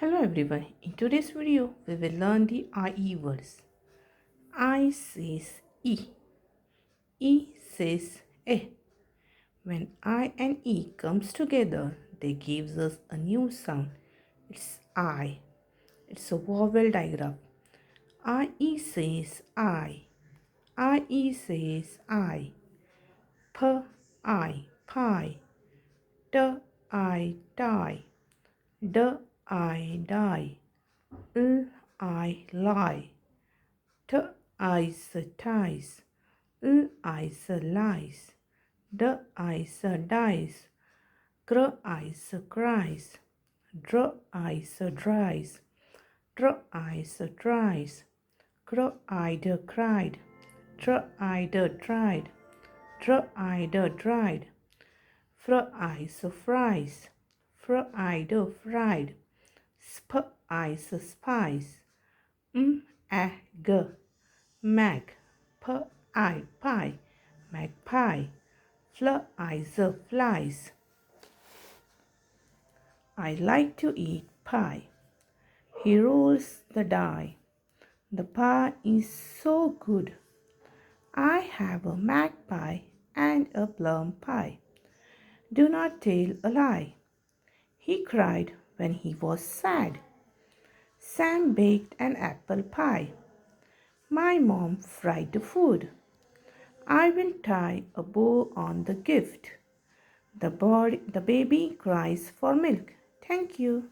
Hello everyone. In today's video, we will learn the IE words. I says E. E says A. When I and E comes together, they gives us a new sound. It's I. It's a vowel diagraph. IE says I. IE says I. P I pie. D I die. D I die. L I lie. T eyes ties. L eyes lies. D eyes dies. Cr eyes cries. Dr eyes dries. Tr eyes tries. Cr eyed cried. Tr eyed tried. Dr eyed dried. Fr eyes fries. Fr eyed fried. Sp eyes spies. A g mag, p I pie, magpie, fl eyes flies. I like to eat pie. He rolls the die. The pie is so good. I have a magpie and a plum pie. Do not tell a lie. He cried when he was sad. Sam baked an apple pie. My mom fried the food. I will tie a bow on the gift. The baby cries for milk. Thank you.